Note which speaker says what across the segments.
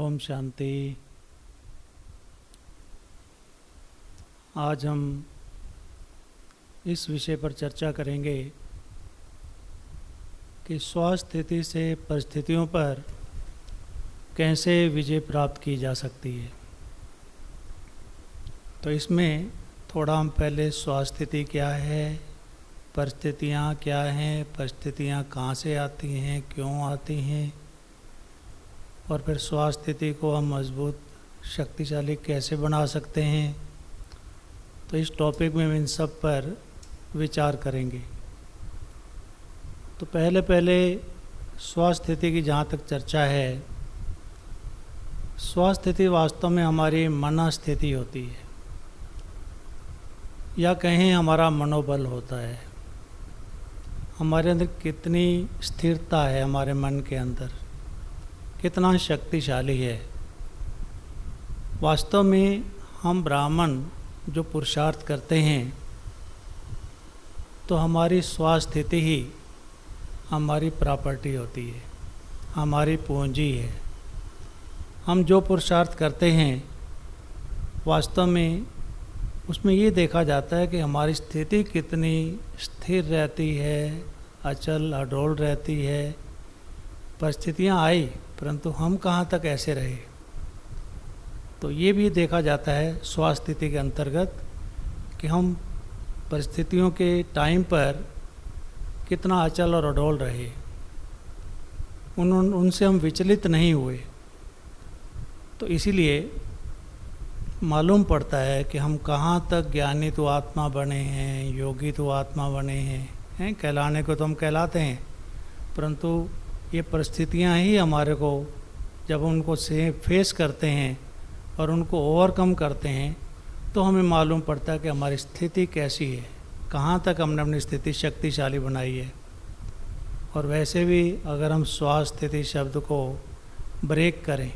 Speaker 1: ओम शांति। आज हम इस विषय पर चर्चा करेंगे कि स्वस्थिति से परिस्थितियों पर कैसे विजय प्राप्त की जा सकती है। तो इसमें थोड़ा हम पहले स्वस्थिति क्या है, परिस्थितियाँ क्या हैं, परिस्थितियाँ कहाँ से आती हैं, क्यों आती हैं, और फिर स्वस्थिति को हम मजबूत शक्तिशाली कैसे बना सकते हैं। तो इस टॉपिक में हम इन सब पर विचार करेंगे। तो पहले स्वस्थिति की जहाँ तक चर्चा है, स्वस्थिति वास्तव में हमारी मनस्थिति होती है, या कहें हमारा मनोबल होता है। हमारे अंदर कितनी स्थिरता है, हमारे मन के अंदर कितना शक्तिशाली है। वास्तव में हम ब्राह्मण जो पुरुषार्थ करते हैं, तो हमारी स्वस्थिति ही हमारी प्रॉपर्टी होती है, हमारी पूंजी है। हम जो पुरुषार्थ करते हैं, वास्तव में उसमें ये देखा जाता है कि हमारी स्थिति कितनी स्थिर रहती है, अचल अडोल रहती है। परिस्थितियाँ आई, परंतु हम कहाँ तक ऐसे रहे। तो ये भी देखा जाता है स्वस्थिति के अंतर्गत कि हम परिस्थितियों के टाइम पर कितना अचल और अडोल रहे, उनसे हम विचलित नहीं हुए। तो इसीलिए मालूम पड़ता है कि हम कहाँ तक ज्ञानी तो आत्मा बने हैं, योगी तो आत्मा बने हैं। कहलाने को तो हम कहलाते हैं, परंतु ये परिस्थितियाँ ही हमारे को जब उनको से फेस करते हैं और उनको ओवरकम करते हैं, तो हमें मालूम पड़ता है कि हमारी स्थिति कैसी है, कहाँ तक हमने अपनी स्थिति शक्तिशाली बनाई है। और वैसे भी अगर हम स्वस्थिति शब्द को ब्रेक करें,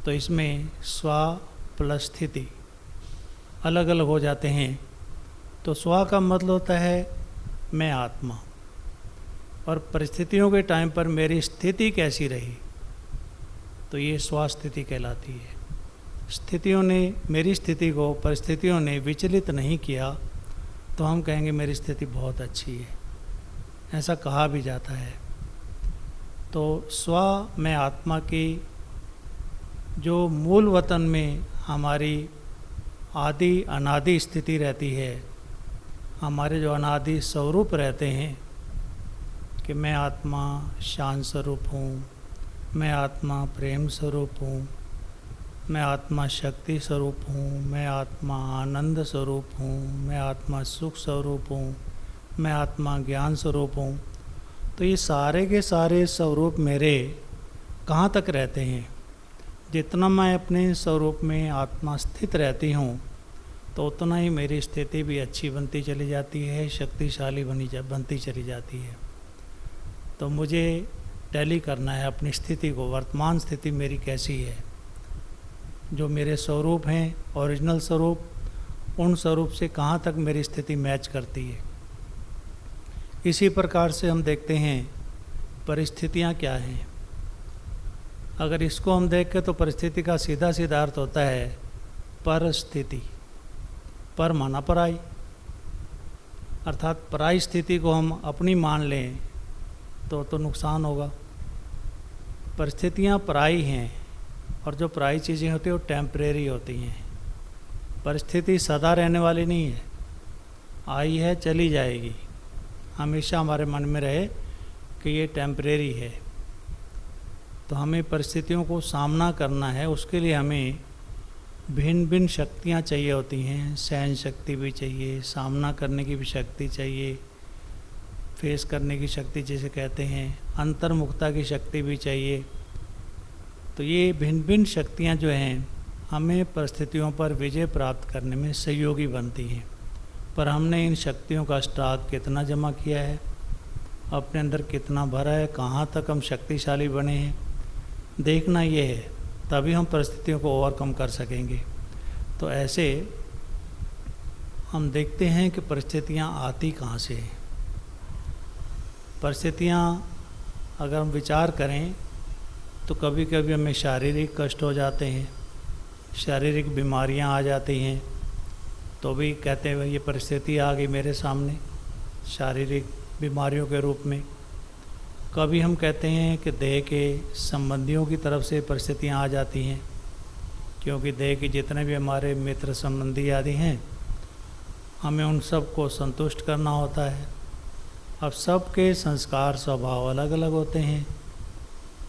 Speaker 1: तो इसमें स्व प्लस स्थिति अलग अलग हो जाते हैं। तो स्व का मतलब होता है मैं आत्मा, और परिस्थितियों के टाइम पर मेरी स्थिति कैसी रही, तो ये स्वस्थिति कहलाती है। स्थितियों ने मेरी स्थिति को, परिस्थितियों ने विचलित नहीं किया, तो हम कहेंगे मेरी स्थिति बहुत अच्छी है, ऐसा कहा भी जाता है। तो स्व में आत्मा की जो मूल वतन में हमारी आदि अनादि स्थिति रहती है, हमारे जो अनादि स्वरूप रहते हैं कि मैं आत्मा शांत स्वरूप हूँ, मैं आत्मा प्रेम स्वरूप हूँ, मैं आत्मा शक्ति स्वरूप हूँ, मैं आत्मा आनंद स्वरूप हूँ, मैं आत्मा सुख स्वरूप हूँ, मैं आत्मा ज्ञान स्वरूप हूँ। तो ये सारे के सारे स्वरूप मेरे कहाँ तक रहते हैं। जितना मैं अपने स्वरूप में आत्मा स्थित रहती हूँ, तो उतना ही मेरी स्थिति भी अच्छी बनती चली जाती है, शक्तिशाली बनती चली जाती है। तो मुझे टैली करना है अपनी स्थिति को, वर्तमान स्थिति मेरी कैसी है, जो मेरे स्वरूप हैं ओरिजिनल स्वरूप, उन स्वरूप से कहाँ तक मेरी स्थिति मैच करती है। इसी प्रकार से हम देखते हैं परिस्थितियाँ क्या हैं। अगर इसको हम देखें तो परिस्थिति का सीधा सीधा अर्थ होता है परिस्थिति। पर माना पराई, अर्थात पराई स्थिति को हम अपनी मान लें तो नुकसान होगा। परिस्थितियाँ पराई हैं, और जो पराई चीज़ें होती हैं वो टेम्परेरी होती हैं। परिस्थिति सदा रहने वाली नहीं है, आई है चली जाएगी। हमेशा हमारे मन में रहे कि ये टेम्परेरी है। तो हमें परिस्थितियों को सामना करना है, उसके लिए हमें भिन्न भिन्न शक्तियाँ चाहिए होती हैं। सहन शक्ति भी चाहिए, सामना करने की भी शक्ति चाहिए, फेस करने की शक्ति जिसे कहते हैं, अंतर्मुखता की शक्ति भी चाहिए। तो ये भिन्न भिन्न शक्तियाँ जो हैं, हमें परिस्थितियों पर विजय प्राप्त करने में सहयोगी बनती हैं। पर हमने इन शक्तियों का स्टॉक कितना जमा किया है, अपने अंदर कितना भरा है, कहाँ तक हम शक्तिशाली बने हैं, देखना ये है। तभी हम परिस्थितियों को ओवरकम कर सकेंगे। तो ऐसे हम देखते हैं कि परिस्थितियाँ आती कहाँ से हैं। परिस्थितियाँ अगर हम विचार करें तो कभी कभी हमें शारीरिक कष्ट हो जाते हैं, शारीरिक बीमारियां आ जाती हैं, तो भी कहते हैं ये परिस्थिति आ गई मेरे सामने शारीरिक बीमारियों के रूप में। कभी हम कहते हैं कि देह के संबंधियों की तरफ से परिस्थितियां आ जाती हैं, क्योंकि देह के जितने भी हमारे मित्र संबंधी आदि हैं, हमें उन सब को संतुष्ट करना होता है। अब सबके संस्कार स्वभाव अलग अलग होते हैं,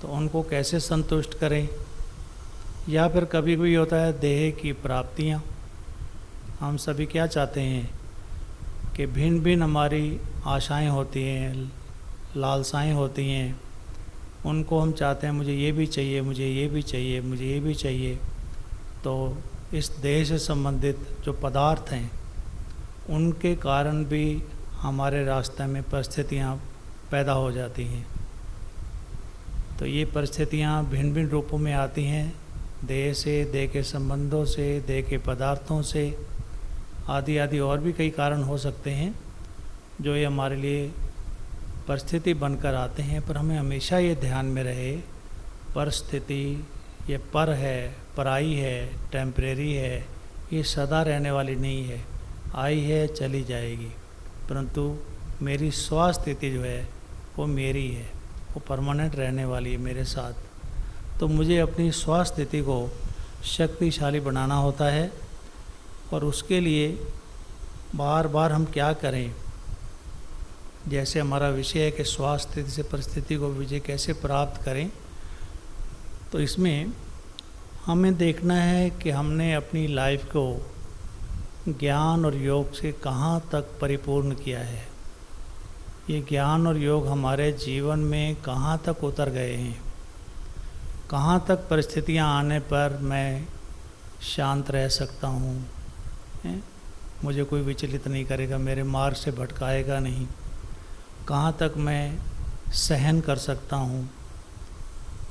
Speaker 1: तो उनको कैसे संतुष्ट करें। या फिर कभी कभी होता है देह की प्राप्तियाँ। हम सभी क्या चाहते हैं कि भिन्न भिन्न हमारी आशाएं होती हैं, लालसाएं होती हैं, उनको हम चाहते हैं मुझे ये भी चाहिए, मुझे ये भी चाहिए, मुझे ये भी चाहिए। तो इस देह से संबंधित जो पदार्थ हैं, उनके कारण भी हमारे रास्ते में परिस्थितियाँ पैदा हो जाती हैं। तो ये परिस्थितियाँ भिन्न भिन्न रूपों में आती हैं, देह से, देह के संबंधों से, देह के पदार्थों से, आदि आदि और भी कई कारण हो सकते हैं जो ये हमारे लिए परिस्थिति बनकर आते हैं। पर हमें हमेशा ये ध्यान में रहे, परिस्थिति ये पर है, पराई है, टेम्परेरी है, ये सदा रहने वाली नहीं है, आई है चली जाएगी। परंतु मेरी स्वास्थ्य जो है वो मेरी है, वो परमानेंट रहने वाली है मेरे साथ। तो मुझे अपनी स्वास्थ्य स्थिति को शक्तिशाली बनाना होता है, और उसके लिए बार बार हम क्या करें। जैसे हमारा विषय है कि स्वास्थ्य से परिस्थिति को विजय कैसे प्राप्त करें, तो इसमें हमें देखना है कि हमने अपनी लाइफ को ज्ञान और योग से कहाँ तक परिपूर्ण किया है। ये ज्ञान और योग हमारे जीवन में कहाँ तक उतर गए हैं, कहाँ तक परिस्थितियाँ आने पर मैं शांत रह सकता हूँ, मुझे कोई विचलित नहीं करेगा, मेरे मार्ग से भटकाएगा नहीं, कहाँ तक मैं सहन कर सकता हूँ,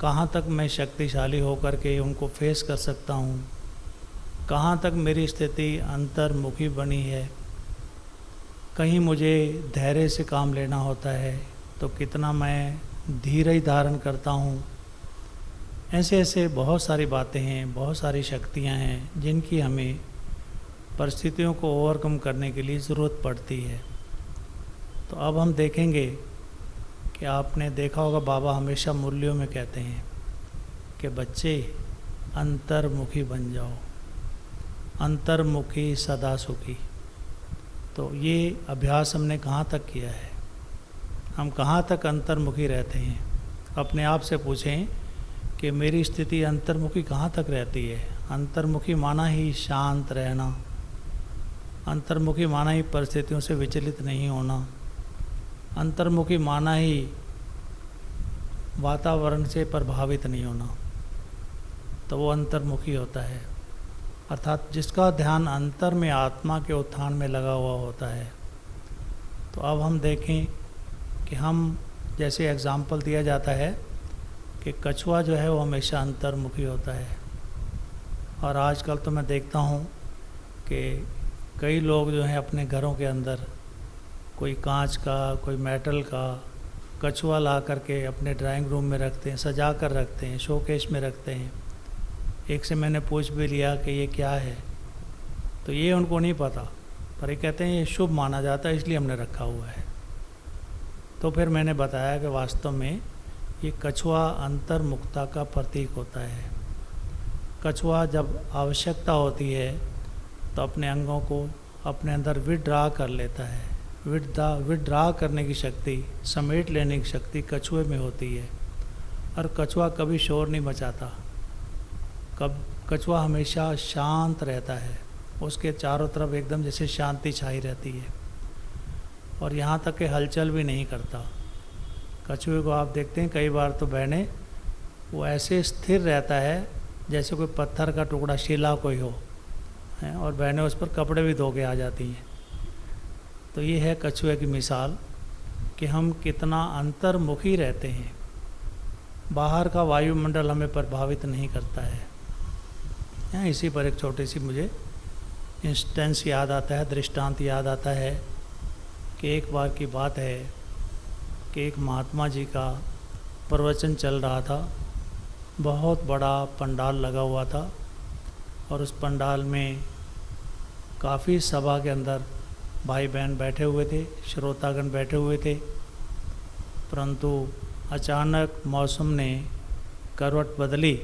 Speaker 1: कहाँ तक मैं शक्तिशाली होकर के उनको फेस कर सकता हूँ, कहाँ तक मेरी स्थिति अंतर्मुखी बनी है, कहीं मुझे धैर्य से काम लेना होता है तो कितना मैं धीरज धारण करता हूँ। ऐसे ऐसे बहुत सारी बातें हैं, बहुत सारी शक्तियाँ हैं जिनकी हमें परिस्थितियों को ओवरकम करने के लिए ज़रूरत पड़ती है। तो अब हम देखेंगे कि आपने देखा होगा बाबा हमेशा मुरलियों में कहते हैं कि बच्चे अंतर्मुखी बन जाओ, अंतर्मुखी सदा सुखी। तो ये अभ्यास हमने कहाँ तक किया है, हम कहाँ तक अंतर्मुखी रहते हैं। अपने आप से पूछें कि मेरी स्थिति अंतर्मुखी कहाँ तक रहती है। अंतर्मुखी माना ही शांत रहना, अंतर्मुखी माना ही परिस्थितियों से विचलित नहीं होना, अंतर्मुखी माना ही वातावरण से प्रभावित नहीं होना। तो वो अंतर्मुखी होता है, अर्थात जिसका ध्यान अंतर में आत्मा के उत्थान में लगा हुआ होता है। तो अब हम देखें कि हम, जैसे एग्जाम्पल दिया जाता है कि कछुआ जो है वो हमेशा अंतर्मुखी होता है। और आजकल तो मैं देखता हूँ कि कई लोग जो हैं अपने घरों के अंदर कोई कांच का, कोई मेटल का कछुआ ला करके अपने ड्राइंग रूम में रखते हैं, सजा कर रखते हैं, शोकेस में रखते हैं। एक से मैंने पूछ भी लिया कि ये क्या है, तो ये उनको नहीं पता, पर ये कहते हैं ये शुभ माना जाता है इसलिए हमने रखा हुआ है। तो फिर मैंने बताया कि वास्तव में ये कछुआ अंतर्मुखता का प्रतीक होता है। कछुआ जब आवश्यकता होती है तो अपने अंगों को अपने अंदर विड्रा कर लेता है। विड्रा करने की शक्ति, समेट लेने की शक्ति कछुए में होती है। और कछुआ कभी शोर नहीं मचाता, कछुआ हमेशा शांत रहता है, उसके चारों तरफ एकदम जैसे शांति छाई रहती है, और यहाँ तक कि हलचल भी नहीं करता। कछुए को आप देखते हैं कई बार तो बहने वो ऐसे स्थिर रहता है जैसे कोई पत्थर का टुकड़ा, शिला कोई हो, है, और बहनें उस पर कपड़े भी धो के आ जाती हैं। तो ये है कछुए की मिसाल कि हम कितना अंतर्मुखी रहते हैं। बाहर का वायुमंडल हमें प्रभावित नहीं करता है। यहाँ इसी पर एक छोटी सी मुझे इंस्टेंस याद आता है, दृष्टांत याद आता है कि एक बार की बात है कि एक महात्मा जी का प्रवचन चल रहा था बहुत बड़ा पंडाल लगा हुआ था और उस पंडाल में काफ़ी सभा के अंदर भाई बहन बैठे हुए थे, श्रोतागण बैठे हुए थे। परंतु अचानक मौसम ने करवट बदली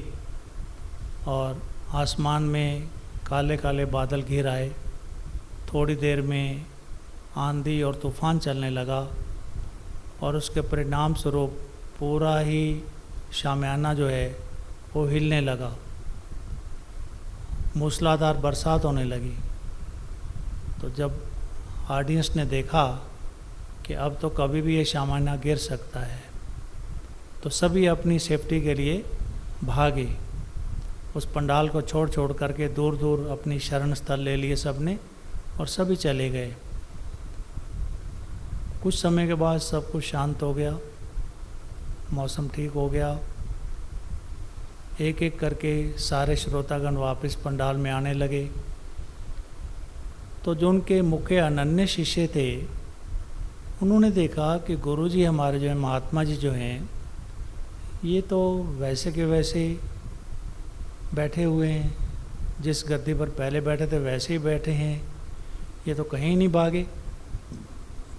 Speaker 1: और आसमान में काले काले बादल घिर आए। थोड़ी देर में आंधी और तूफ़ान चलने लगा और उसके परिणाम स्वरूप पूरा ही शामियाना जो है वो हिलने लगा। मूसलाधार बरसात होने लगी। तो जब ऑडियंस ने देखा कि अब तो कभी भी ये शामियाना गिर सकता है, तो सभी अपनी सेफ्टी के लिए भागे। उस पंडाल को छोड़ छोड़ करके दूर दूर अपनी शरण स्थल ले लिए सब ने और सभी चले गए। कुछ समय के बाद सब कुछ शांत हो गया, मौसम ठीक हो गया। एक एक करके सारे श्रोतागण वापस पंडाल में आने लगे। तो जो उनके मुख्य अनन्य शिष्य थे, उन्होंने देखा कि गुरुजी हमारे जो हैं, महात्मा जी जो हैं, ये तो वैसे के वैसे बैठे हुए हैं, जिस गद्दी पर पहले बैठे थे वैसे ही बैठे हैं, ये तो कहीं नहीं भागे।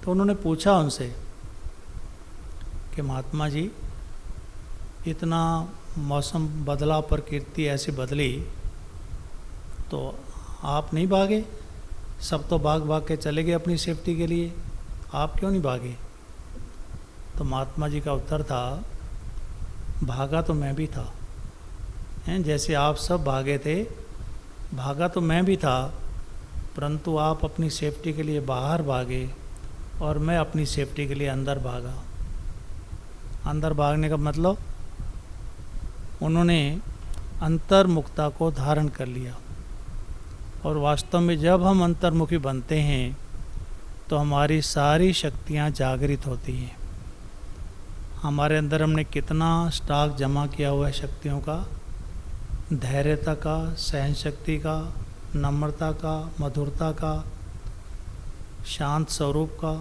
Speaker 1: तो उन्होंने पूछा उनसे कि महात्मा जी, इतना मौसम बदला, प्रकृति ऐसी बदली, तो आप नहीं भागे? सब तो भाग भाग के चले गए अपनी सेफ्टी के लिए, आप क्यों नहीं भागे? तो महात्मा जी का उत्तर था, भागा तो मैं भी था, हैं, जैसे आप सब भागे थे, भागा तो मैं भी था, परंतु आप अपनी सेफ्टी के लिए बाहर भागे और मैं अपनी सेफ्टी के लिए अंदर भागा। अंदर भागने का मतलब, उन्होंने अंतर्मुखता को धारण कर लिया। और वास्तव में जब हम अंतर्मुखी बनते हैं तो हमारी सारी शक्तियाँ जागृत होती हैं। हमारे अंदर हमने कितना स्टॉक जमा किया हुआ है शक्तियों का, धैर्यता का, सहन शक्ति का, नम्रता का, मधुरता का, शांत स्वरूप का,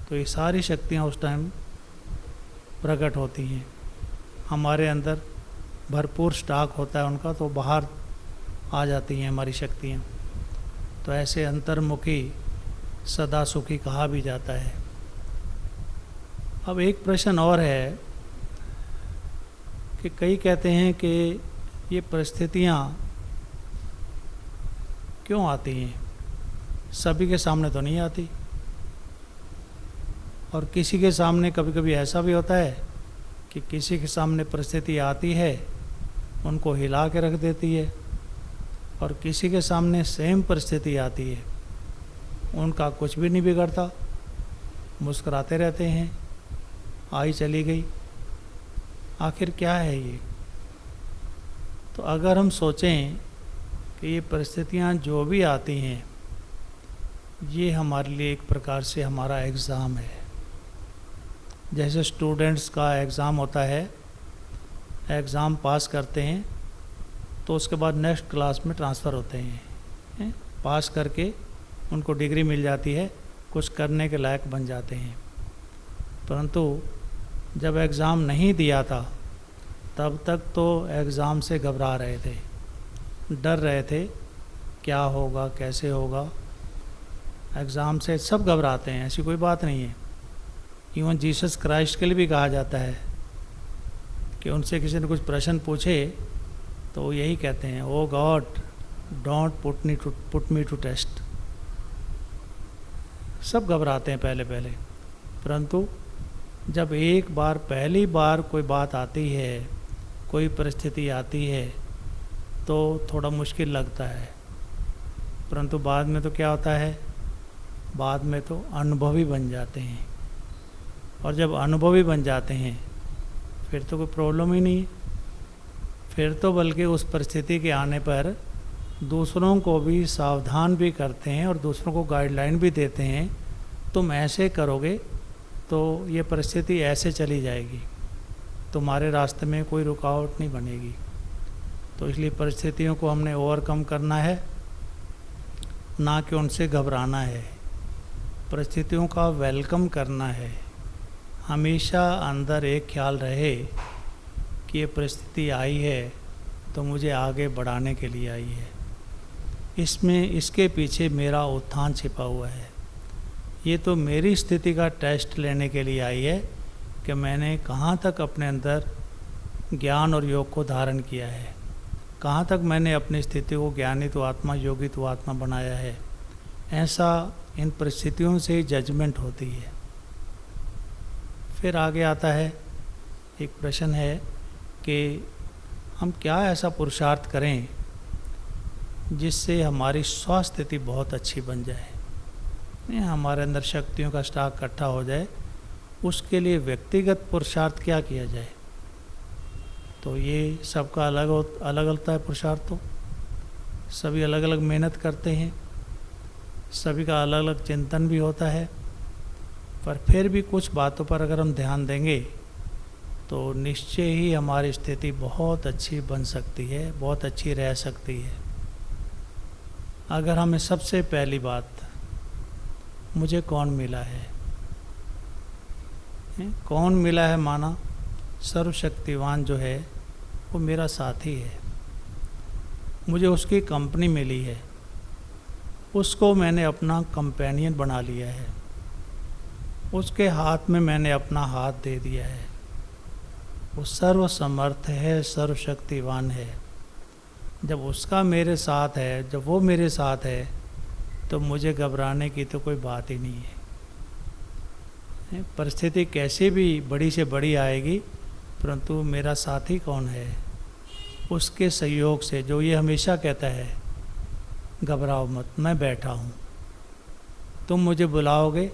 Speaker 1: तो ये सारी शक्तियाँ उस टाइम प्रकट होती हैं। हमारे अंदर भरपूर स्टॉक होता है उनका, तो बाहर आ जाती हैं हमारी शक्तियाँ। तो ऐसे अंतर्मुखी सदा सुखी कहा भी जाता है। अब एक प्रश्न और है कि कई कहते हैं कि ये परिस्थितियाँ क्यों आती हैं, सभी के सामने तो नहीं आती। और किसी के सामने कभी कभी ऐसा भी होता है कि किसी के सामने परिस्थिति आती है, उनको हिला के रख देती है, और किसी के सामने सेम परिस्थिति आती है, उनका कुछ भी नहीं बिगड़ता, मुस्कुराते रहते हैं, आई चली गई। आखिर क्या है ये? तो अगर हम सोचें कि ये परिस्थितियाँ जो भी आती हैं, ये हमारे लिए एक प्रकार से हमारा एग्ज़ाम है। जैसे स्टूडेंट्स का एग्ज़ाम होता है, एग्ज़ाम पास करते हैं तो उसके बाद नेक्स्ट क्लास में ट्रांसफ़र होते हैं, पास करके उनको डिग्री मिल जाती है, कुछ करने के लायक बन जाते हैं। परंतु जब एग्ज़ाम नहीं दिया था तब तक तो एग्ज़ाम से घबरा रहे थे, डर रहे थे, क्या होगा, कैसे होगा। एग्ज़ाम से सब घबराते हैं, ऐसी कोई बात नहीं है। इवन जीसस क्राइस्ट के लिए भी कहा जाता है कि उनसे किसी ने कुछ प्रश्न पूछे तो वो यही कहते हैं, oh God don't put me to test. सब घबराते हैं पहले पहले, परंतु जब एक बार पहली बार कोई बात आती है, कोई परिस्थिति आती है, तो थोड़ा मुश्किल लगता है, परंतु बाद में तो क्या होता है, बाद में तो अनुभवी बन जाते हैं। और जब अनुभवी बन जाते हैं फिर तो कोई प्रॉब्लम ही नहीं है। फिर तो बल्कि उस परिस्थिति के आने पर दूसरों को भी सावधान भी करते हैं और दूसरों को गाइडलाइन भी देते हैं, तुम ऐसे करोगे तो ये परिस्थिति ऐसे चली जाएगी, तुम्हारे रास्ते में कोई रुकावट नहीं बनेगी। तो इसलिए परिस्थितियों को हमने ओवरकम करना है, ना कि उनसे घबराना है। परिस्थितियों का वेलकम करना है। हमेशा अंदर एक ख्याल रहे कि ये परिस्थिति आई है तो मुझे आगे बढ़ाने के लिए आई है, इसमें इसके पीछे मेरा उत्थान छिपा हुआ है। ये तो मेरी स्थिति का टेस्ट लेने के लिए आई है कि मैंने कहाँ तक अपने अंदर ज्ञान और योग को धारण किया है, कहाँ तक मैंने अपनी स्थिति को ज्ञानी तो आत्मा, योगी तो आत्मा बनाया है। ऐसा इन परिस्थितियों से जजमेंट होती है। फिर आगे आता है एक प्रश्न है कि हम क्या ऐसा पुरुषार्थ करें जिससे हमारी स्वास्थ्य स्थिति बहुत अच्छी बन जाए, हमारे अंदर शक्तियों का स्टॉक इकट्ठा हो जाए। उसके लिए व्यक्तिगत पुरुषार्थ क्या किया जाए? तो ये सबका अलग होता है पुरुषार्थ। तो सभी अलग अलग मेहनत करते हैं, सभी का अलग अलग चिंतन भी होता है, पर फिर भी कुछ बातों पर अगर हम ध्यान देंगे तो निश्चय ही हमारी स्थिति बहुत अच्छी बन सकती है, बहुत अच्छी रह सकती है। अगर हमें सबसे पहली बात, मुझे कौन मिला है? कौन मिला है माना सर्वशक्तिवान जो है वो मेरा साथी है, मुझे उसकी कंपनी मिली है, उसको मैंने अपना कंपेनियन बना लिया है, उसके हाथ में मैंने अपना हाथ दे दिया है। वो सर्वसमर्थ है, सर्वशक्तिवान है। जब उसका मेरे साथ है, जब वो मेरे साथ है, तो मुझे घबराने की तो कोई बात ही नहीं है। परिस्थिति कैसी भी बड़ी से बड़ी आएगी, परंतु मेरा साथी कौन है? उसके सहयोग से, जो ये हमेशा कहता है घबराओ मत, मैं बैठा हूँ, तुम मुझे बुलाओगे,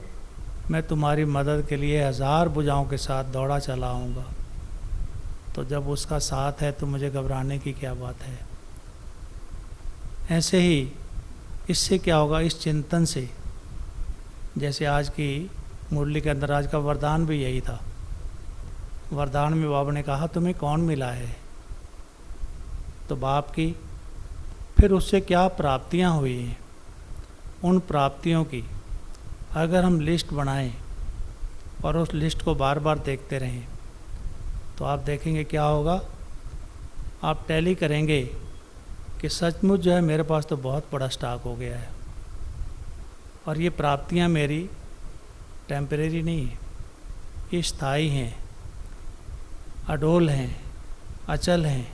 Speaker 1: मैं तुम्हारी मदद के लिए 1000 भुजाओं के साथ दौड़ा चला आऊँगा। तो जब उसका साथ है तो मुझे घबराने की क्या बात है? ऐसे ही इससे क्या होगा, इस चिंतन से, जैसे आज की मुरली के अंदर आज का वरदान भी यही था। वरदान में बाबा ने कहा तुम्हें कौन मिला है? तो बाप की फिर उससे क्या प्राप्तियां हुई हैं, उन प्राप्तियों की अगर हम लिस्ट बनाएं और उस लिस्ट को बार बार देखते रहें तो आप देखेंगे क्या होगा। आप टैली करेंगे कि सचमुच जो है मेरे पास तो बहुत बड़ा स्टॉक हो गया है, और ये प्राप्तियां मेरी टेम्परेरी नहीं है, ये स्थायी हैं, अडोल हैं, अचल हैं,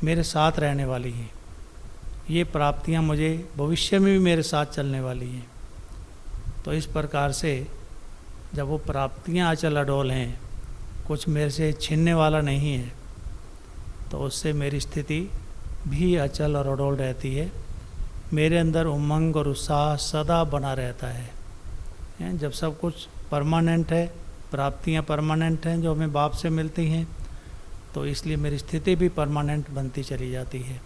Speaker 1: मेरे साथ रहने वाली हैं। ये प्राप्तियां मुझे भविष्य में भी मेरे साथ चलने वाली हैं। तो इस प्रकार से जब वो प्राप्तियां अचल अडोल हैं, कुछ मेरे से छीनने वाला नहीं है, तो उससे मेरी स्थिति भी अचल और अडोल रहती है। मेरे अंदर उमंग और उत्साह सदा बना रहता है। जब सब कुछ परमानेंट है, प्राप्तियां परमानेंट हैं जो हमें बाप से मिलती हैं, तो इसलिए मेरी स्थिति भी परमानेंट बनती चली जाती है।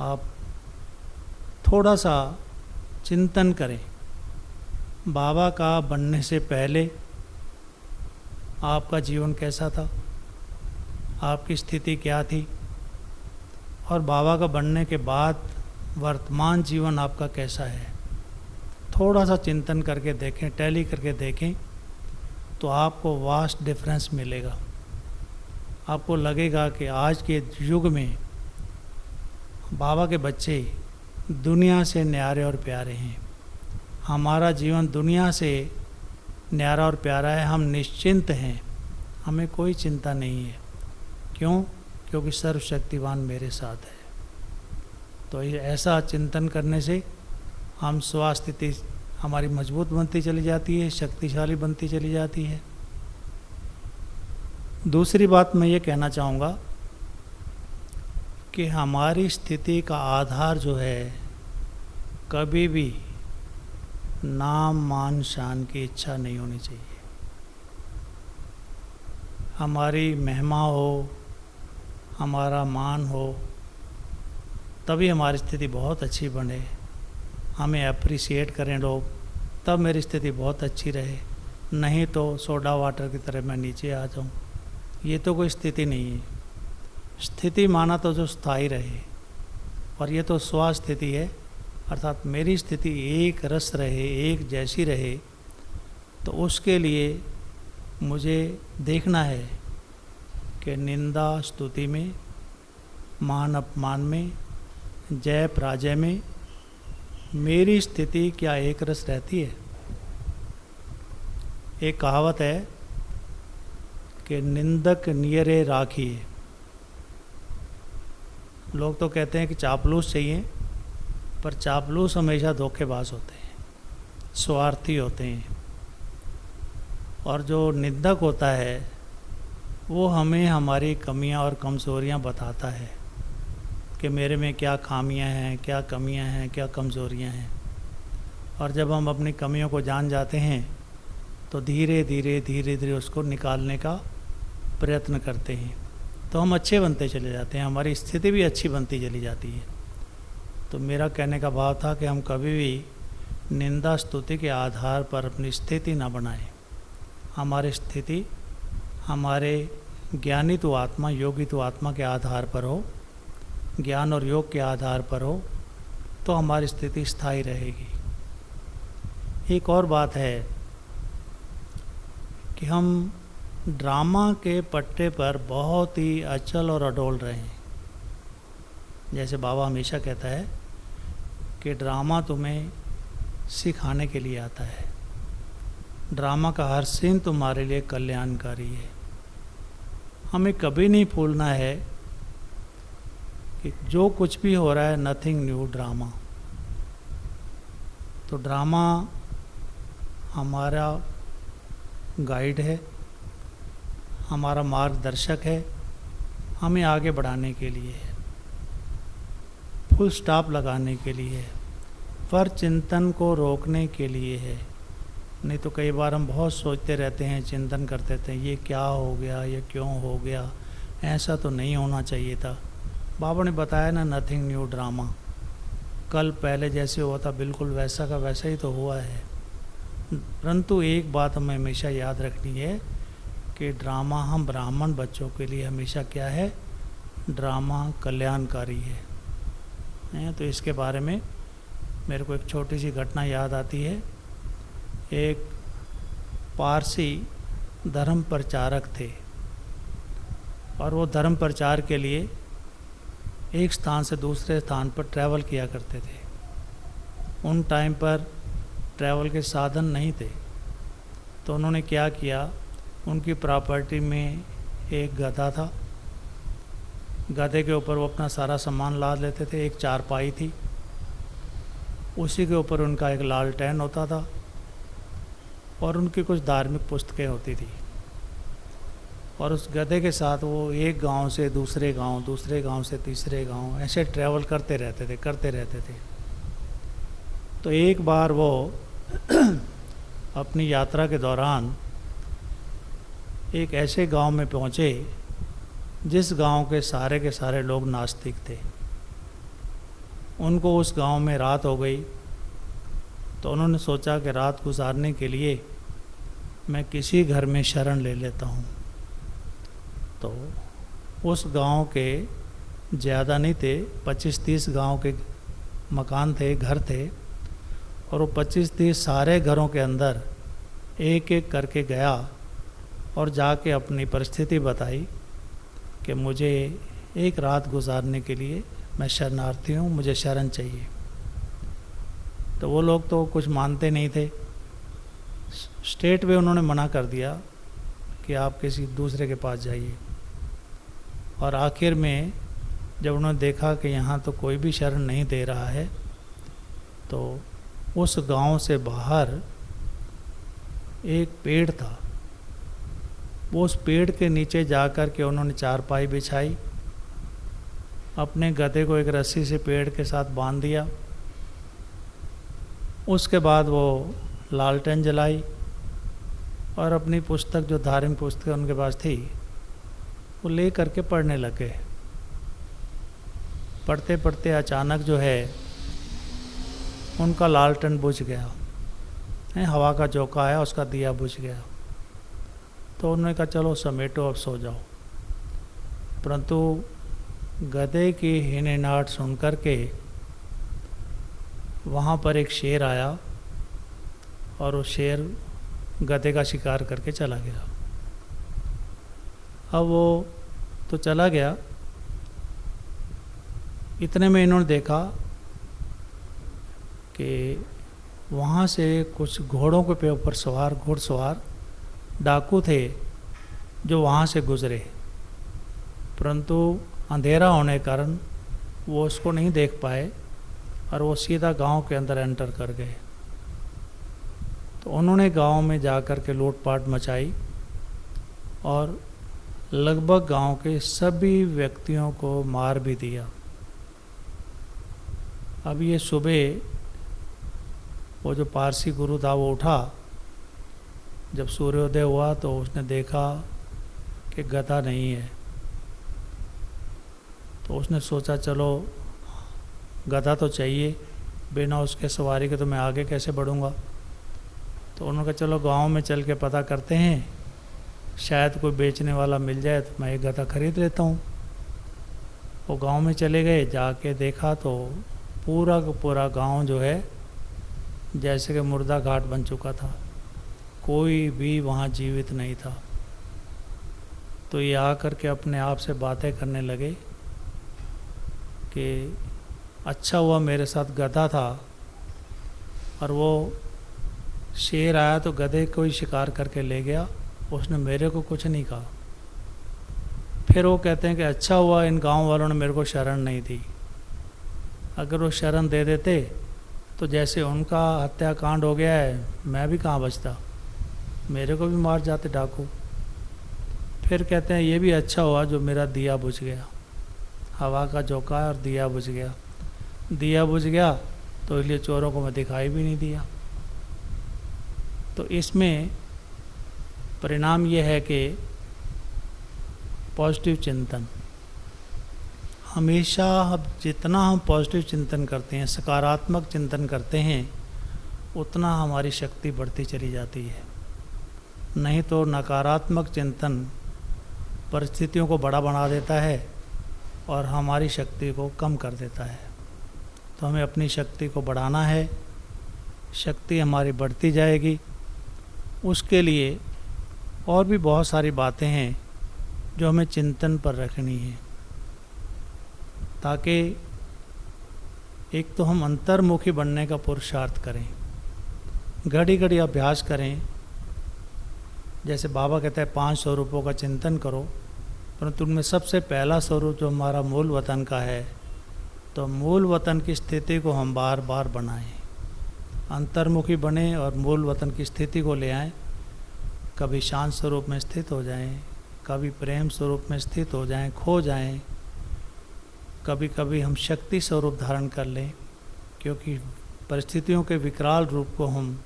Speaker 1: आप थोड़ा सा चिंतन करें, बाबा का बनने से पहले आपका जीवन कैसा था, आपकी स्थिति क्या थी, और बाबा का बनने के बाद वर्तमान जीवन आपका कैसा है। थोड़ा सा चिंतन करके देखें, टैली करके देखें, तो आपको वास्ट डिफरेंस मिलेगा। आपको लगेगा कि आज के युग में बाबा के बच्चे दुनिया से न्यारे और प्यारे हैं। हमारा जीवन दुनिया से न्यारा और प्यारा है, हम निश्चिंत हैं, हमें कोई चिंता नहीं है। क्यों? क्योंकि सर्वशक्तिवान मेरे साथ है। तो ऐसा चिंतन करने से हम स्वास्थ्य हमारी मजबूत बनती चली जाती है, शक्तिशाली बनती चली जाती है। दूसरी बात मैं ये कहना चाहूँगा कि हमारी स्थिति का आधार जो है, कभी भी नाम मान शान की इच्छा नहीं होनी चाहिए। हमारी महिमा हो, हमारा मान हो, तभी हमारी स्थिति बहुत अच्छी बने, हमें अप्रिशिएट करें लोग, तब मेरी स्थिति बहुत अच्छी रहे। नहीं तो सोडा वाटर की तरह मैं नीचे आ जाऊँ, ये तो कोई स्थिति नहीं है। स्थिति माना तो जो स्थायी रहे, और ये तो स्वस्थिति है, अर्थात मेरी स्थिति एक रस रहे, एक जैसी रहे। तो उसके लिए मुझे देखना है कि निंदा स्तुति में, मान अपमान में, जय पराजय में मेरी स्थिति क्या एक रस रहती है? एक कहावत है कि निंदक नियरे राखिए। लोग तो कहते हैं कि चापलूस चाहिए, पर चापलूस हमेशा धोखेबाज होते हैं, स्वार्थी होते हैं। और जो निंदक होता है वो हमें हमारी कमियां और कमज़ोरियां बताता है कि मेरे में क्या खामियां हैं, क्या कमियां हैं, क्या कमज़ोरियां हैं। और जब हम अपनी कमियों को जान जाते हैं तो धीरे धीरे उसको निकालने का प्रयत्न करते हैं, तो हम अच्छे बनते चले जाते हैं, हमारी स्थिति भी अच्छी बनती चली जाती है। तो मेरा कहने का भाव था कि हम कभी भी निंदा स्तुति के आधार पर अपनी स्थिति ना बनाएं। हमारी स्थिति हमारे ज्ञानी तो आत्मा, योगी तो आत्मा के आधार पर हो, ज्ञान और योग के आधार पर हो, तो हमारी स्थिति स्थायी रहेगी। एक और बात है कि हम ड्रामा के पट्टे पर बहुत ही अचल और अडोल रहे हैं। जैसे बाबा हमेशा कहता है कि ड्रामा तुम्हें सिखाने के लिए आता है, ड्रामा का हर सीन तुम्हारे लिए कल्याणकारी है। हमें कभी नहीं भूलना है कि जो कुछ भी हो रहा है नथिंग न्यू ड्रामा। तो ड्रामा हमारा गाइड है, हमारा मार्गदर्शक है, हमें आगे बढ़ाने के लिए है, फुल स्टॉप लगाने के लिए है, पर चिंतन को रोकने के लिए है। नहीं तो कई बार हम बहुत सोचते रहते हैं, चिंतन करते रहते हैं, ये क्या हो गया, ये क्यों हो गया, ऐसा तो नहीं होना चाहिए था। बाबा ने बताया ना, नथिंग न्यू ड्रामा। कल पहले जैसे हुआ था बिल्कुल वैसा का वैसा ही तो हुआ है। परंतु एक बात हमें हमेशा याद रखनी है कि ड्रामा हम ब्राह्मण बच्चों के लिए हमेशा क्या है, ड्रामा कल्याणकारी है। तो इसके बारे में मेरे को एक छोटी सी घटना याद आती है। एक पारसी धर्म प्रचारक थे और वो धर्म प्रचार के लिए एक स्थान से दूसरे स्थान पर ट्रैवल किया करते थे। उन टाइम पर ट्रैवल के साधन नहीं थे, तो उन्होंने क्या किया, उनकी प्रॉपर्टी में एक गधा था। गधे के ऊपर वो अपना सारा सामान लाद लेते थे। एक चारपाई थी, उसी के ऊपर उनका एक लालटेन होता था और उनकी कुछ धार्मिक पुस्तकें होती थी। और उस गधे के साथ वो एक गांव से दूसरे गांव, दूसरे गांव से तीसरे गांव ऐसे ट्रैवल करते रहते थे। तो एक बार वो अपनी यात्रा के दौरान एक ऐसे गांव में पहुंचे जिस गांव के सारे लोग नास्तिक थे। उनको उस गांव में रात हो गई, तो उन्होंने सोचा कि रात गुजारने के लिए मैं किसी घर में शरण ले लेता हूँ। तो उस गांव के ज़्यादा नहीं थे, 25-30 गांव के मकान थे, घर थे। और वो 25-30 सारे घरों के अंदर एक एक करके गया और जाके अपनी परिस्थिति बताई कि मुझे एक रात गुजारने के लिए मैं शरणार्थी हूँ, मुझे शरण चाहिए। तो वो लोग तो कुछ मानते नहीं थे। स्टेट वे उन्होंने मना कर दिया कि आप किसी दूसरे के पास जाइए। और आखिर में जब उन्होंने देखा कि यहाँ तो कोई भी शरण नहीं दे रहा है, तो उस गांव से बाहर एक पेड़ था। वो उस पेड़ के नीचे जाकर के उन्होंने चारपाई बिछाई, अपने गधे को एक रस्सी से पेड़ के साथ बांध दिया। उसके बाद वो लालटेन जलाई और अपनी पुस्तक, जो धार्मिक पुस्तकें उनके पास थी, वो ले करके पढ़ने लगे। पढ़ते पढ़ते अचानक जो है उनका लालटेन बुझ गया, हवा का झोंका आया, उसका दिया बुझ गया। तो उन्होंने कहा चलो समेटो, अब सो जाओ। परंतु गधे की हिनहिनाहट सुन कर के वहाँ पर एक शेर आया और वो शेर गधे का शिकार करके चला गया। अब वो तो चला गया। इतने में इन्होंने देखा कि वहाँ से कुछ घोड़ों के ऊपर सवार घुड़सवार डाकू थे जो वहाँ से गुज़रे, परंतु अंधेरा होने के कारण वो उसको नहीं देख पाए और वो सीधा गांव के अंदर एंटर कर गए। तो उन्होंने गांव में जा कर के लूटपाट मचाई और लगभग गांव के सभी व्यक्तियों को मार भी दिया। अब ये सुबह वो जो पारसी गुरु था वो उठा, जब सूर्योदय हुआ तो उसने देखा कि गधा नहीं है। तो उसने सोचा चलो गधा तो चाहिए, बिना उसके सवारी के तो मैं आगे कैसे बढ़ूँगा। तो उन्होंने कहा चलो गांव में चल के पता करते हैं, शायद कोई बेचने वाला मिल जाए तो मैं एक गधा खरीद लेता हूँ। वो गांव में चले गए, जाके देखा तो पूरा का पूरा गांव जो है जैसे कि मुर्दा घाट बन चुका था, कोई भी वहाँ जीवित नहीं था। तो ये आकर के अपने आप से बातें करने लगे कि अच्छा हुआ मेरे साथ गधा था और वो शेर आया तो गधे को ही शिकार करके ले गया, उसने मेरे को कुछ नहीं कहा। फिर वो कहते हैं कि अच्छा हुआ इन गांव वालों ने मेरे को शरण नहीं दी, अगर वो शरण दे देते तो जैसे उनका हत्याकांड हो गया है मैं भी कहाँ बचता, मेरे को भी मार जाते डाकू। फिर कहते हैं ये भी अच्छा हुआ जो मेरा दिया बुझ गया, हवा का झोंका और दिया बुझ गया। दिया बुझ गया तो इसलिए चोरों को मैं दिखाई भी नहीं दिया। तो इसमें परिणाम ये है कि पॉजिटिव चिंतन, हमेशा जितना हम पॉजिटिव चिंतन करते हैं, सकारात्मक चिंतन करते हैं, उतना हमारी शक्ति बढ़ती चली जाती है। नहीं तो नकारात्मक चिंतन परिस्थितियों को बड़ा बना देता है और हमारी शक्ति को कम कर देता है। तो हमें अपनी शक्ति को बढ़ाना है, शक्ति हमारी बढ़ती जाएगी। उसके लिए और भी बहुत सारी बातें हैं जो हमें चिंतन पर रखनी है, ताकि एक तो हम अंतर्मुखी बनने का पुरुषार्थ करें, घड़ी घड़ी अभ्यास करें। जैसे बाबा कहता है 5 स्वरूपों का चिंतन करो, परंतु उनमें सबसे पहला स्वरूप जो हमारा मूल वतन का है, तो मूल वतन की स्थिति को हम बार बार बनाएं, अंतर्मुखी बने और मूल वतन की स्थिति को ले आएं। कभी शांत स्वरूप में स्थित हो जाएं, कभी प्रेम स्वरूप में स्थित हो जाएं, खो जाएं, कभी कभी हम शक्ति स्वरूप धारण कर लें, क्योंकि परिस्थितियों के विकराल रूप को हम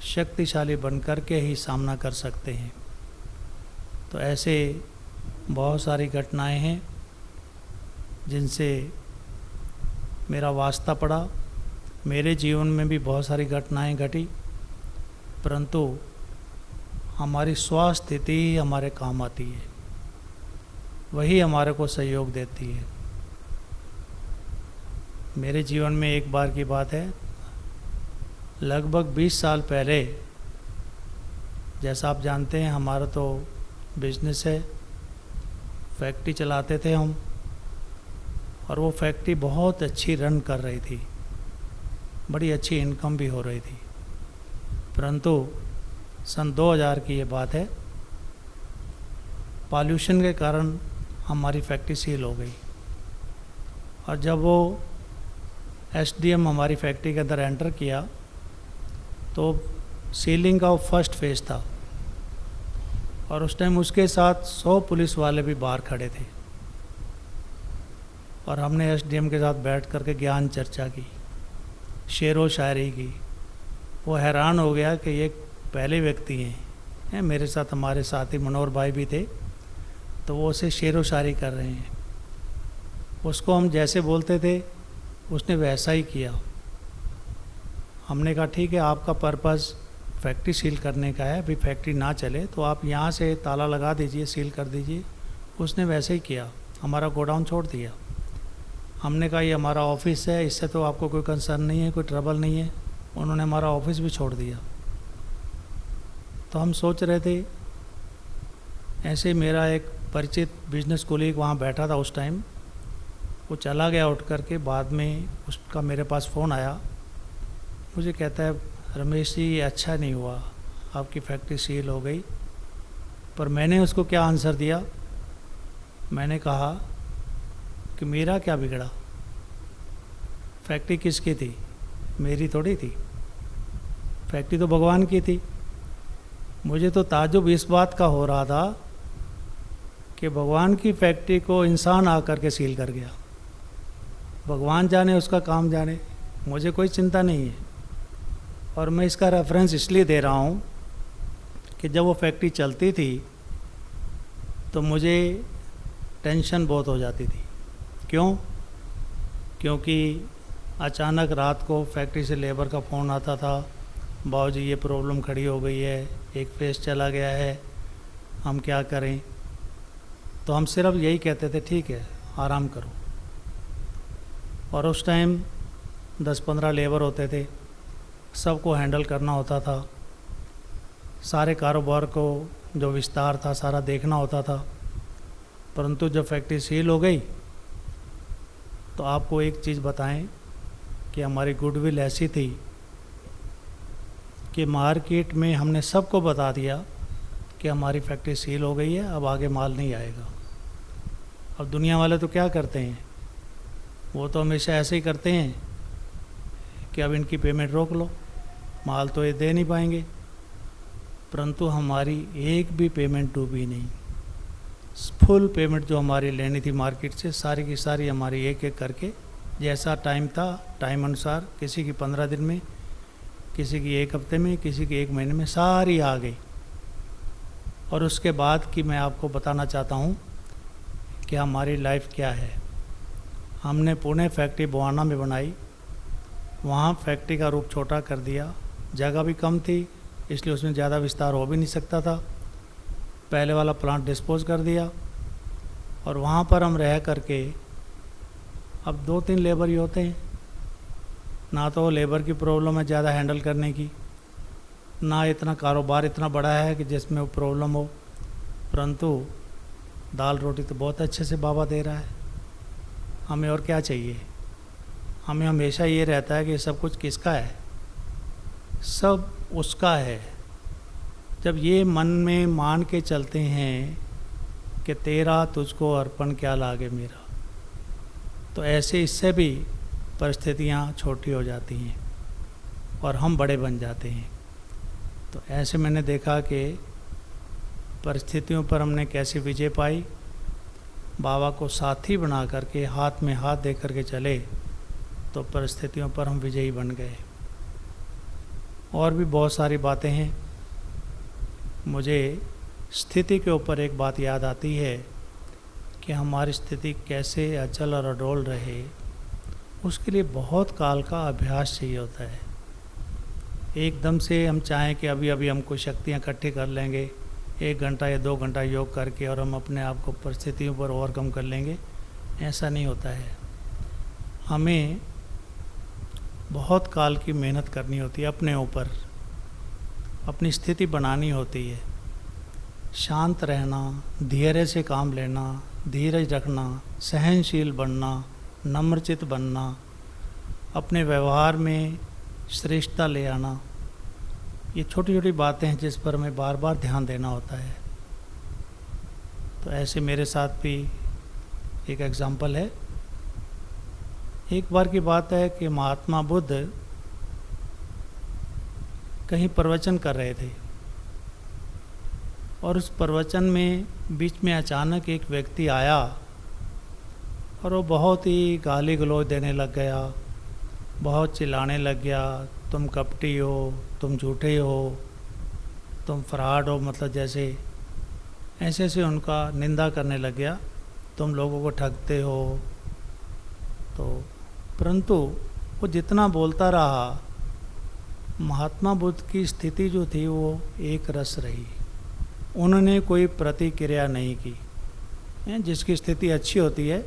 Speaker 1: शक्तिशाली बन कर के ही सामना कर सकते हैं। तो ऐसे बहुत सारी घटनाएं हैं जिनसे मेरा वास्ता पड़ा। मेरे जीवन में भी बहुत सारी घटनाएं घटी, परंतु हमारी स्वास्थिति हमारे काम आती है, वही हमारे को सहयोग देती है। मेरे जीवन में एक बार की बात है, लगभग 20 साल पहले, जैसा आप जानते हैं हमारा तो बिजनेस है, फैक्ट्री चलाते थे हम, और वो फैक्ट्री बहुत अच्छी रन कर रही थी, बड़ी अच्छी इनकम भी हो रही थी। परंतु सन 2000 की ये बात है, पॉल्यूशन के कारण हमारी फैक्ट्री सील हो गई। और जब वो एसडीएम हमारी फैक्ट्री के अंदर एंटर किया तो सीलिंग का वो फर्स्ट फेज था, और उस टाइम उसके साथ 100 पुलिस वाले भी बाहर खड़े थे, और हमने एसडीएम के साथ बैठ कर के ज्ञान चर्चा की, शेरो शायरी की। वो हैरान हो गया कि ये पहले व्यक्ति हैं, मेरे साथ हमारे साथी मनोहर भाई भी थे, तो वो उसे शेरो शायरी कर रहे हैं। उसको हम जैसे बोलते थे उसने वैसा ही किया। हमने कहा ठीक है, आपका पर्पज़ फैक्ट्री सील करने का है, अभी फैक्ट्री ना चले तो आप यहाँ से ताला लगा दीजिए, सील कर दीजिए। उसने वैसे ही किया, हमारा गोडाउन छोड़ दिया। हमने कहा ये हमारा ऑफिस है, इससे तो आपको कोई कंसर्न नहीं है, कोई ट्रबल नहीं है। उन्होंने हमारा ऑफिस भी छोड़ दिया। तो हम सोच रहे थे, ऐसे मेरा एक परिचित बिजनेस कोलीग वहाँ बैठा था उस टाइम, वो चला गया उठ करके। बाद में उसका मेरे पास फ़ोन आया, मुझे कहता है रमेश जी ये अच्छा नहीं हुआ, आपकी फैक्ट्री सील हो गई। पर मैंने उसको क्या आंसर दिया, मैंने कहा कि मेरा क्या बिगड़ा, फैक्ट्री किसकी थी, मेरी थोड़ी थी, फैक्ट्री तो भगवान की थी। मुझे तो ताज्जुब इस बात का हो रहा था कि भगवान की फैक्ट्री को इंसान आकर के सील कर गया। भगवान जाने, उसका काम जाने, मुझे कोई चिंता नहीं है। और मैं इसका रेफरेंस इसलिए दे रहा हूँ कि जब वो फैक्ट्री चलती थी तो मुझे टेंशन बहुत हो जाती थी। क्यों? क्योंकि अचानक रात को फैक्ट्री से लेबर का फ़ोन आता था, बाबूजी ये प्रॉब्लम खड़ी हो गई है, एक फेस चला गया है, हम क्या करें। तो हम सिर्फ यही कहते थे ठीक है आराम करो। और उस टाइम 10-15 लेबर होते थे, सबको हैंडल करना होता था, सारे कारोबार को जो विस्तार था सारा देखना होता था। परंतु जब फैक्ट्री सील हो गई तो आपको एक चीज़ बताएं कि हमारी गुडविल ऐसी थी कि मार्केट में हमने सबको बता दिया कि हमारी फैक्ट्री सील हो गई है, अब आगे माल नहीं आएगा। अब दुनिया वाले तो क्या करते हैं, वो तो हमेशा ऐसे ही करते हैं कि अब इनकी पेमेंट रोक लो, माल तो ये दे नहीं पाएंगे। परंतु हमारी एक भी पेमेंट डूबी नहीं। फुल पेमेंट जो हमारी लेनी थी मार्केट से, सारी की सारी हमारी एक एक करके जैसा टाइम था टाइम अनुसार, किसी की 15 दिन में, किसी की 1 हफ्ते में, किसी की 1 महीने में, सारी आ गई। और उसके बाद की मैं आपको बताना चाहता हूँ कि हमारी लाइफ क्या है। हमने पुणे फैक्ट्री बुआना में बनाई, वहाँ फैक्ट्री का रूप छोटा कर दिया, जगह भी कम थी इसलिए उसमें ज़्यादा विस्तार हो भी नहीं सकता था। पहले वाला प्लांट डिस्पोज कर दिया और वहाँ पर हम रह करके, अब 2-3 लेबर ही होते हैं, ना तो लेबर की प्रॉब्लम है ज़्यादा हैंडल करने की, ना इतना कारोबार इतना बड़ा है कि जिसमें वो प्रॉब्लम हो। परंतु दाल रोटी तो बहुत अच्छे से बाबा दे रहा है, हमें और क्या चाहिए। हमें हमेशा ये रहता है कि सब कुछ किसका है, सब उसका है। जब ये मन में मान के चलते हैं कि तेरा तुझको अर्पण क्या लागे मेरा, तो ऐसे इससे भी परिस्थितियाँ छोटी हो जाती हैं और हम बड़े बन जाते हैं। तो ऐसे मैंने देखा कि परिस्थितियों पर हमने कैसे विजय पाई। बाबा को साथी बना करके, हाथ में हाथ दे करके चले तो परिस्थितियों पर हम विजयी बन गए। और भी बहुत सारी बातें हैं। मुझे स्थिति के ऊपर एक बात याद आती है कि हमारी स्थिति कैसे अचल और अडोल रहे, उसके लिए बहुत काल का अभ्यास चाहिए होता है। एकदम से हम चाहें कि अभी अभी हम कुछ शक्तियाँ इकट्ठी कर लेंगे, 1 घंटा या 2 घंटा योग करके और हम अपने आप को परिस्थितियों पर ओवरकम कर लेंगे, ऐसा नहीं होता है। हमें बहुत काल की मेहनत करनी होती है, अपने ऊपर अपनी स्थिति बनानी होती है। शांत रहना, धैर्य से काम लेना, धीरज रखना, सहनशील बनना, नम्रचित बनना, अपने व्यवहार में श्रेष्ठता ले आना, ये छोटी छोटी बातें हैं जिस पर हमें बार बार ध्यान देना होता है। तो ऐसे मेरे साथ भी एक एग्ज़ाम्पल है। एक बार की बात है कि महात्मा बुद्ध कहीं प्रवचन कर रहे थे और उस प्रवचन में बीच में अचानक एक व्यक्ति आया और वो बहुत ही गाली गलौज देने लग गया, बहुत चिल्लाने लग गया, तुम कपटी हो, तुम झूठे हो, तुम फ्रॉड हो, मतलब जैसे ऐसे ऐसे उनका निंदा करने लग गया, तुम लोगों को ठगते हो। तो परंतु वो जितना बोलता रहा, महात्मा बुद्ध की स्थिति जो थी वो एक रस रही। उन्होंने कोई प्रतिक्रिया नहीं की। जिसकी स्थिति अच्छी होती है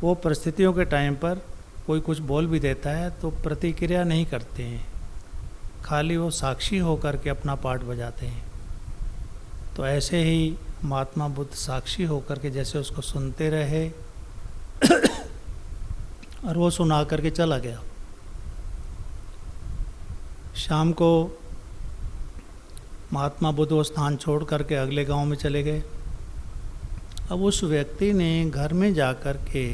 Speaker 1: वो परिस्थितियों के टाइम पर कोई कुछ बोल भी देता है तो प्रतिक्रिया नहीं करते हैं, खाली वो साक्षी होकर के अपना पार्ट बजाते हैं। तो ऐसे ही महात्मा बुद्ध साक्षी होकर के जैसे उसको सुनते रहे और वो सुना करके चला गया। शाम को महात्मा बुद्ध वो स्थान छोड़ करके अगले गांव में चले गए। अब उस व्यक्ति ने घर में जा कर के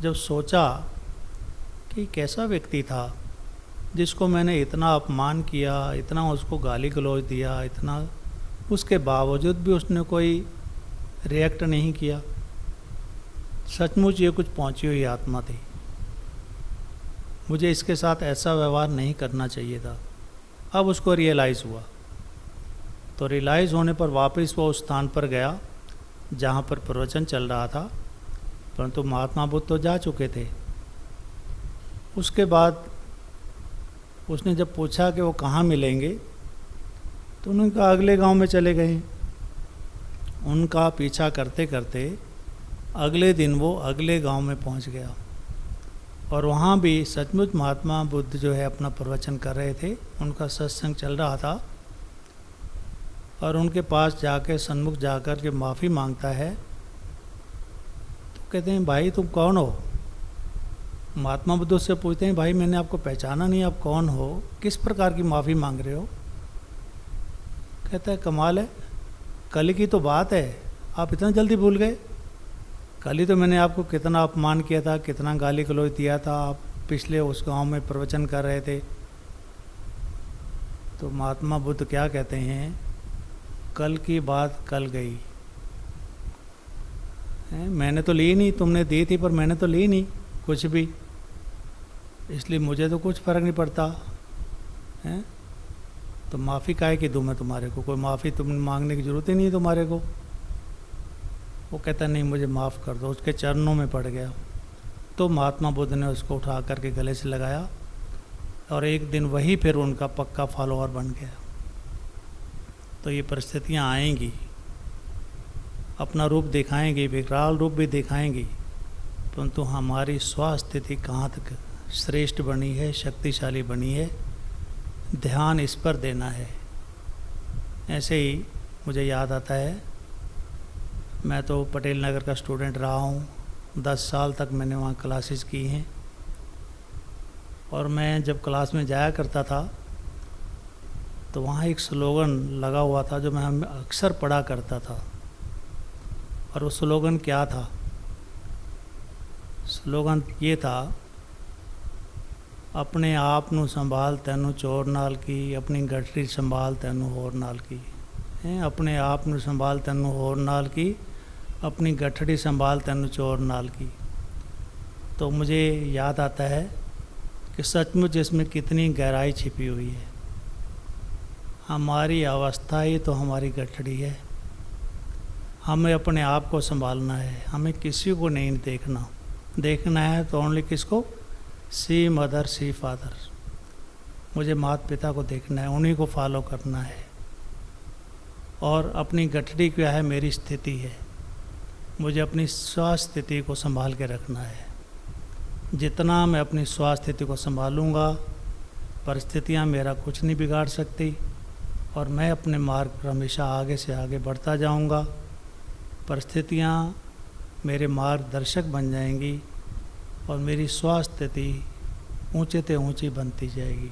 Speaker 1: जब सोचा कि कैसा व्यक्ति था जिसको मैंने इतना अपमान किया, इतना उसको गाली गलौज दिया, इतना, उसके बावजूद भी उसने कोई रिएक्ट नहीं किया। सचमुच ये कुछ पहुंची हुई आत्मा थी, मुझे इसके साथ ऐसा व्यवहार नहीं करना चाहिए था। अब उसको रियलाइज़ हुआ, तो रियलाइज़ होने पर वापस वो उस स्थान पर गया जहाँ पर प्रवचन चल रहा था, परंतु महात्मा बुद्ध तो जा चुके थे। उसके बाद उसने जब पूछा कि वो कहाँ मिलेंगे, तो उन्होंने कहा अगले गांव में चले गए। उनका पीछा करते करते अगले दिन वो अगले गांव में पहुंच गया और वहाँ भी सचमुच महात्मा बुद्ध जो है अपना प्रवचन कर रहे थे, उनका सत्संग चल रहा था। और उनके पास जाकर सन्मुख जाकर के माफ़ी मांगता है, तो कहते हैं भाई तुम कौन हो? महात्मा बुद्ध से पूछते हैं भाई मैंने आपको पहचाना नहीं, आप कौन हो, किस प्रकार की माफ़ी मांग रहे हो? कहता है कमाल है, कल की तो बात है, आप इतना जल्दी भूल गए। कल ही तो मैंने आपको कितना अपमान किया था, कितना गाली गलौज दिया था, आप पिछले उस गांव में प्रवचन कर रहे थे। तो महात्मा बुद्ध क्या कहते हैं, कल की बात कल गई। मैंने तो ली नहीं, तुमने दी थी पर मैंने तो ली नहीं कुछ भी, इसलिए मुझे तो कुछ फ़र्क नहीं पड़ता है। तो माफ़ी काहे की दूँ मैं तुम्हारे को, कोई माफ़ी तुम मांगने की ज़रूरत ही नहीं है तुम्हारे को। वो कहता नहीं मुझे माफ़ कर दो, उसके चरणों में पड़ गया। तो महात्मा बुद्ध ने उसको उठा करके गले से लगाया और एक दिन वही फिर उनका पक्का फॉलोअर बन गया। तो ये परिस्थितियाँ आएंगी, अपना रूप दिखाएंगी, विकराल रूप भी दिखाएंगी, परंतु हमारी स्वास्थ्य कहाँ तक श्रेष्ठ बनी है, शक्तिशाली बनी है, ध्यान इस पर देना है। ऐसे ही मुझे याद आता है, मैं तो पटेल नगर का स्टूडेंट रहा हूँ, 10 साल तक मैंने वहाँ क्लासेस की हैं। और मैं जब क्लास में जाया करता था तो वहाँ एक स्लोगन लगा हुआ था जो मैं अक्सर पढ़ा करता था। और वो स्लोगन क्या था? स्लोगन ये था, अपने आप नू संभाल तैनू चोर नाल की, अपनी गठरी संभाल तैनू होर नाल की। अपने आप नू संभाल तैनू होर नाल की, अपनी गठड़ी संभाल तैनू चोर नाल की। तो मुझे याद आता है कि सचमुच इसमें कितनी गहराई छिपी हुई है। हमारी अवस्था ही तो हमारी गठड़ी है, हमें अपने आप को संभालना है, हमें किसी को नहीं देखना। देखना है तो ओनली किसको? सी मदर सी फादर। मुझे माता पिता को देखना है, उन्हीं को फॉलो करना है। और अपनी गठड़ी क्या है? मेरी स्थिति है, मुझे अपनी स्वास्थ्य स्थिति को संभाल के रखना है। जितना मैं अपनी स्वास्थ्य स्थिति को संभालूंगा, परिस्थितियां मेरा कुछ नहीं बिगाड़ सकती और मैं अपने मार्ग पर हमेशा आगे से आगे बढ़ता जाऊंगा। परिस्थितियां मेरे मार्गदर्शक बन जाएंगी और मेरी स्वास्थ्य स्थिति ऊंचे से ऊंची बनती जाएगी।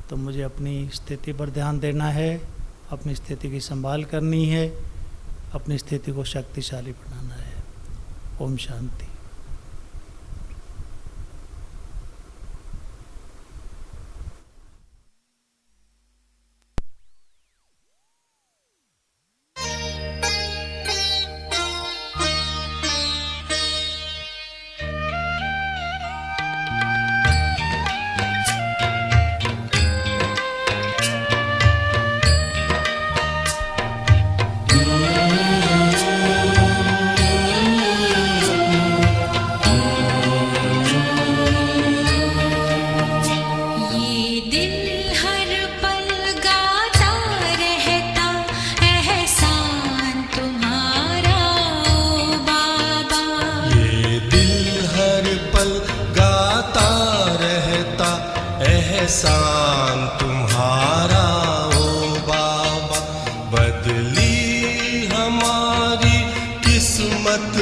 Speaker 1: तो मुझे अपनी स्थिति पर ध्यान देना है, अपनी स्थिति की संभाल करनी है, अपनी स्थिति को शक्तिशाली बनाना है। ओम शांति।
Speaker 2: एहसान तुम्हारा ओ बाबा, बदली हमारी किस्मत